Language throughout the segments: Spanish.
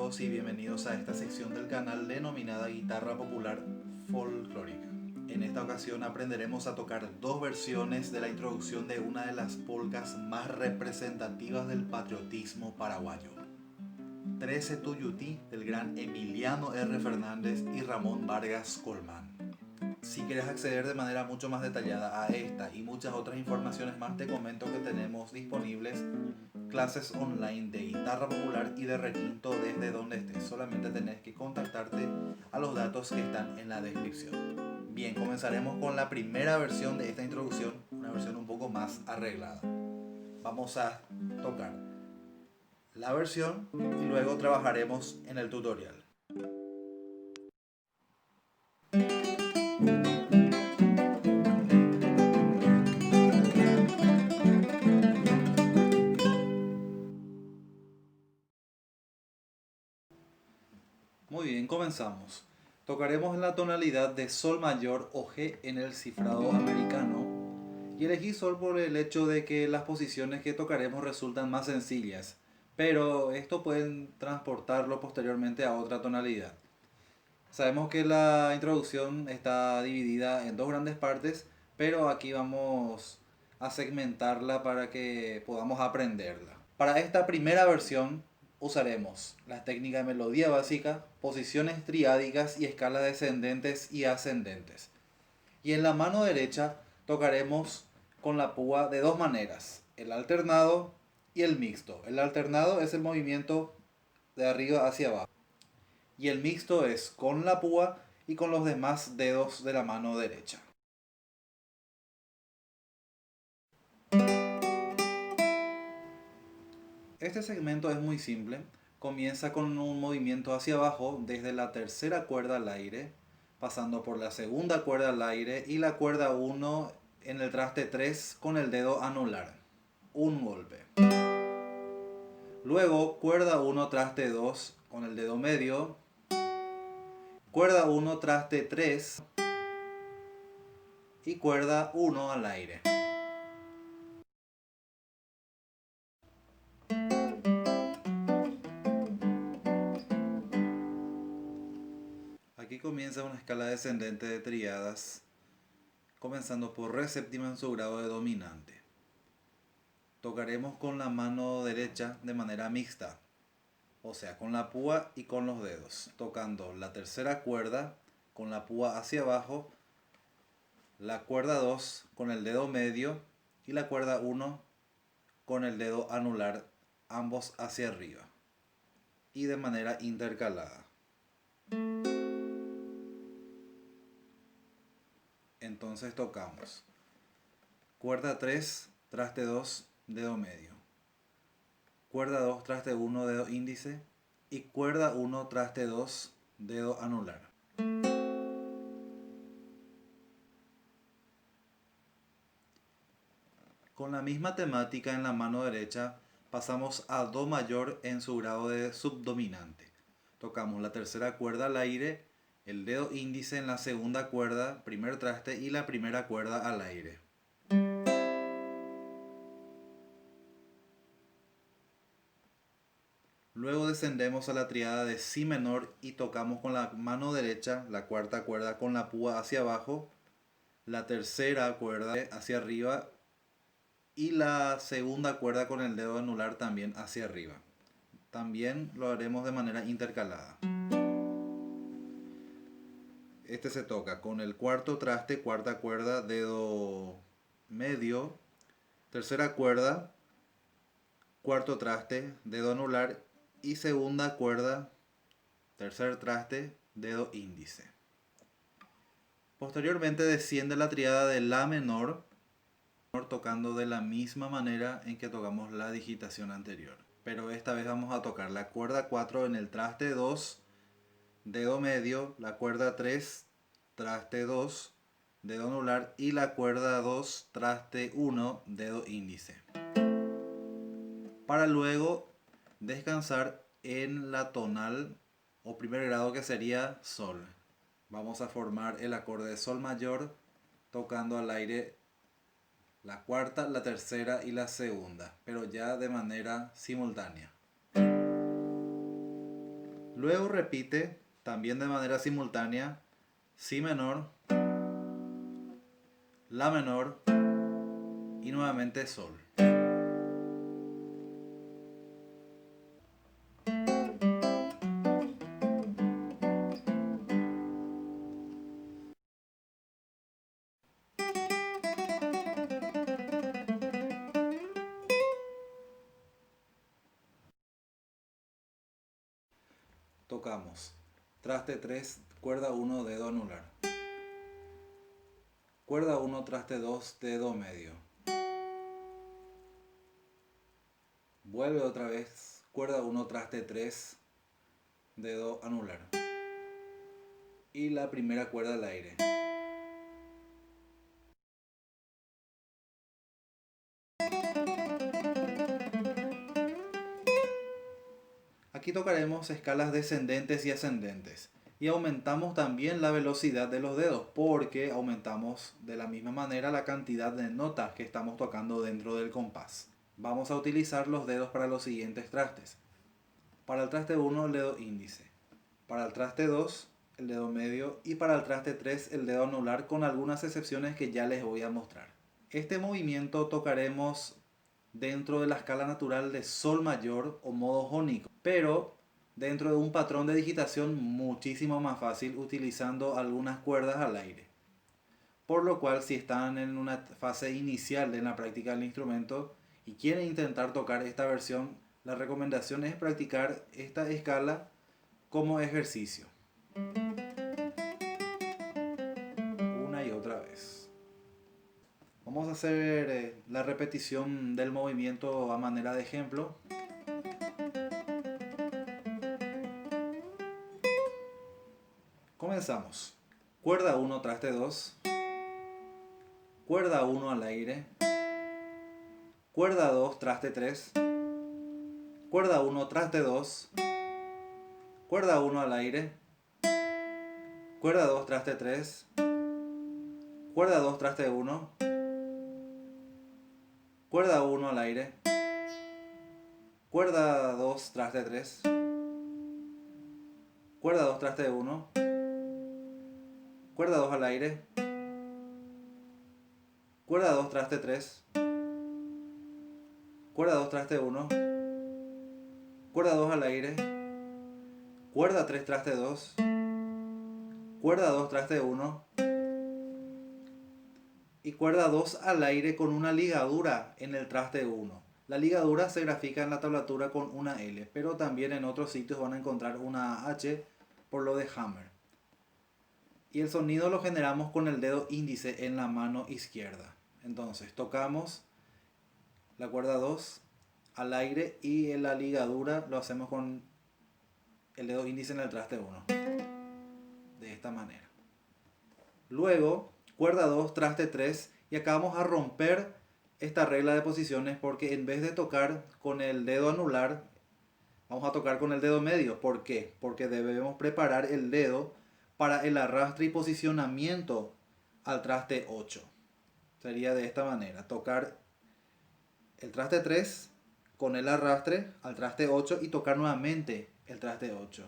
todos y bienvenidos a esta sección del canal denominada Guitarra Popular Folclórica. En esta ocasión aprenderemos a tocar dos versiones de la introducción de una de las polcas más representativas del patriotismo paraguayo. 13 Tuyutí del gran Emiliano R. Fernández y Ramón Vargas Colmán. Si quieres acceder de manera mucho más detallada a esta y muchas otras informaciones más, te comento que tenemos disponibles clases online de guitarra popular y de requinto desde donde estés. Solamente tenés que contactarte a los datos que están en la descripción. Bien, comenzaremos con la primera versión de esta introducción, una versión un poco más arreglada. Vamos a tocar la versión y luego trabajaremos en el tutorial. Muy bien, comenzamos. Tocaremos en la tonalidad de Sol mayor o G en el cifrado americano. Y elegí Sol por el hecho de que las posiciones que tocaremos resultan más sencillas, pero esto pueden transportarlo posteriormente a otra tonalidad. Sabemos que la introducción está dividida en dos grandes partes, pero aquí vamos a segmentarla para que podamos aprenderla. Para esta primera versión usaremos las técnicas de melodía básica, posiciones triádicas y escalas descendentes y ascendentes. Y en la mano derecha tocaremos con la púa de dos maneras, el alternado y el mixto. El alternado es el movimiento de arriba hacia abajo y el mixto es con la púa y con los demás dedos de la mano derecha. Este segmento es muy simple. Comienza con un movimiento hacia abajo desde la tercera cuerda al aire, pasando por la segunda cuerda al aire y la cuerda 1 en el traste 3 con el dedo anular. Un golpe. Luego cuerda 1 traste 2 con el dedo medio. Cuerda 1 traste 3 y cuerda 1 al aire. Aquí comienza una escala descendente de triadas, comenzando por re séptima en su grado de dominante. Tocaremos con la mano derecha de manera mixta, o sea, con la púa y con los dedos, tocando la tercera cuerda con la púa hacia abajo, la cuerda 2 con el dedo medio y la cuerda 1 con el dedo anular, ambos hacia arriba y de manera intercalada. Entonces tocamos cuerda 3, traste 2, dedo medio. Cuerda 2, traste 1, dedo índice. Y cuerda 1, traste 2, dedo anular. Con la misma temática en la mano derecha, pasamos a Do mayor en su grado de subdominante. Tocamos la tercera cuerda al aire, el dedo índice en la segunda cuerda, primer traste y la primera cuerda al aire. Luego descendemos a la triada de Si menor y tocamos con la mano derecha la cuarta cuerda con la púa hacia abajo, la tercera cuerda hacia arriba y la segunda cuerda con el dedo anular también hacia arriba. También lo haremos de manera intercalada. Este se toca con el cuarto traste, cuarta cuerda, dedo medio, tercera cuerda, cuarto traste, dedo anular y segunda cuerda, tercer traste, dedo índice. Posteriormente desciende la triada de La menor, tocando de la misma manera en que tocamos la digitación anterior. Pero esta vez vamos a tocar la cuerda 4 en el traste 2, dedo medio, la cuerda 3, traste 2, dedo anular y la cuerda 2, traste 1, dedo índice. Para luego descansar en la tonal o primer grado que sería Sol. Vamos a formar el acorde de Sol mayor tocando al aire la cuarta, la tercera y la segunda, pero ya de manera simultánea. Luego repite, también de manera simultánea, si menor, la menor y nuevamente sol. Tocamos traste 3, cuerda 1, dedo anular. Cuerda 1, traste 2, dedo medio. Vuelve otra vez, cuerda 1, traste 3, dedo anular. Y la primera cuerda al aire. Aquí tocaremos escalas descendentes y ascendentes. Y aumentamos también la velocidad de los dedos porque aumentamos de la misma manera la cantidad de notas que estamos tocando dentro del compás. Vamos a utilizar los dedos para los siguientes trastes. Para el traste 1 el dedo índice. Para el traste 2 el dedo medio y para el traste 3 el dedo anular, con algunas excepciones que ya les voy a mostrar. Este movimiento tocaremos dentro de la escala natural de sol mayor o modo jónico, pero dentro de un patrón de digitación muchísimo más fácil utilizando algunas cuerdas al aire. Por lo cual, si están en una fase inicial de la práctica del instrumento y quieren intentar tocar esta versión, la recomendación es practicar esta escala como ejercicio. Una y otra vez. Vamos a hacer la repetición del movimiento a manera de ejemplo. Comenzamos. Cuerda 1, traste 2. Cuerda 1 al aire. Cuerda 2, traste 3. Cuerda 1, traste 2. Cuerda 1 al aire. Cuerda 2, traste 3. Cuerda 2, traste 1. Cuerda 1 al aire. Cuerda 2, traste 3. Cuerda 2, traste 1. Cuerda 2 al aire. Cuerda 2, traste 3. Cuerda 2, traste 1. Cuerda 2 al aire. Cuerda 3, traste 2. Cuerda 2, traste 1. Y cuerda 2 al aire con una ligadura en el traste 1. La ligadura se grafica en la tablatura con una L, pero también en otros sitios van a encontrar una H por lo de hammer. Y el sonido lo generamos con el dedo índice en la mano izquierda. Entonces tocamos la cuerda 2 al aire y en la ligadura lo hacemos con el dedo índice en el traste 1. De esta manera. Luego, cuerda 2, traste 3, y acá vamos a romper esta regla de posiciones porque en vez de tocar con el dedo anular, vamos a tocar con el dedo medio. ¿Por qué? Porque debemos preparar el dedo para el arrastre y posicionamiento al traste 8. Sería de esta manera, tocar el traste 3 con el arrastre al traste 8 y tocar nuevamente el traste 8.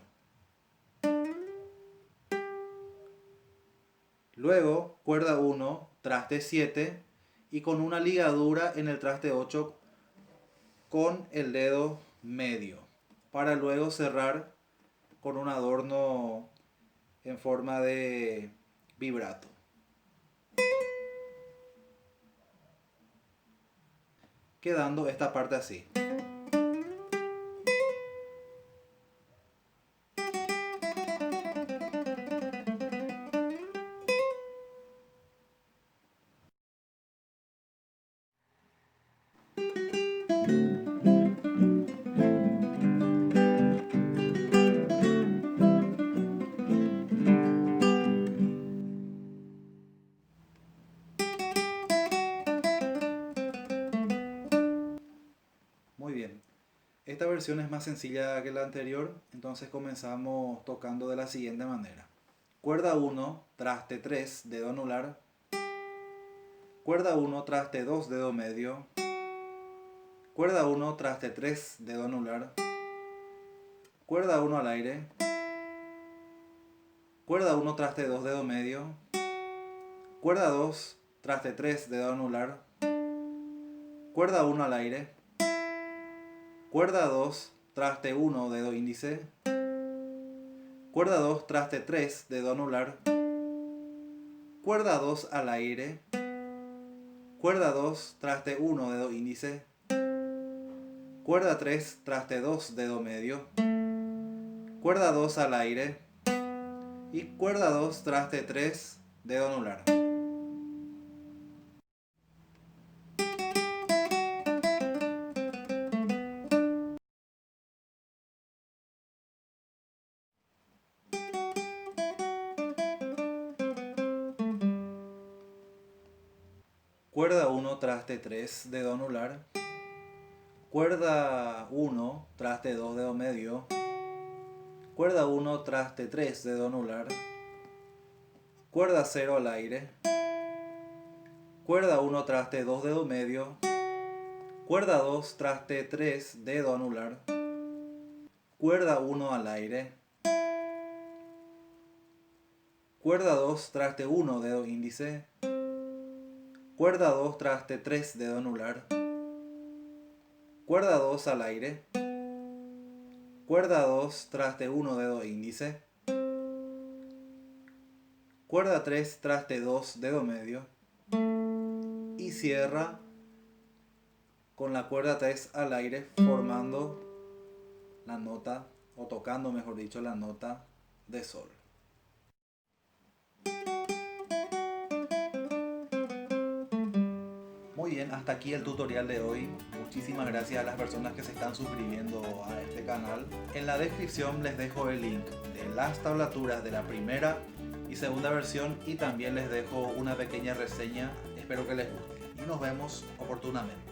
Luego, cuerda 1, traste 7 y con una ligadura en el traste 8 con el dedo medio, para luego cerrar con un adorno en forma de vibrato. Quedando esta parte así. Muy bien. Esta versión es más sencilla que la anterior, entonces comenzamos tocando de la siguiente manera. Cuerda 1, traste 3, dedo anular. Cuerda 1, traste 2, dedo medio. Cuerda 1, traste 3, dedo anular. cuerda 1 al aire, cuerda 1 traste 2 dedo medio, cuerda 2 traste 3 dedo anular, cuerda 1 al aire, cuerda 2 traste 1 dedo índice, cuerda 2 traste 3 dedo anular, cuerda 2 al aire, cuerda 2 traste 1 dedo índice, cuerda 3 traste 2 dedo medio, cuerda 2 al aire y cuerda 2 traste 3 dedo anular. Cuerda 1 traste 3 dedo anular, cuerda 1 traste 2 dedo medio, cuerda 1 traste 3 dedo anular, cuerda 0 al aire, cuerda 1 traste 2 dedo medio, cuerda 2 traste 3 dedo anular, cuerda 1 al aire, cuerda 2 traste 1 dedo índice, cuerda 2 traste 3 dedo anular, cuerda 2 al aire, cuerda 2 traste 1 dedo índice, cuerda 3 traste 2 dedo medio y cierra con la cuerda 3 al aire formando la nota, o tocando mejor dicho, la nota de sol. Muy bien, hasta aquí el tutorial de hoy. Muchísimas gracias a las personas que se están suscribiendo a este canal. En la descripción les dejo el link de las tablaturas de la primera y segunda versión y también les dejo una pequeña reseña. Espero que les guste y nos vemos oportunamente.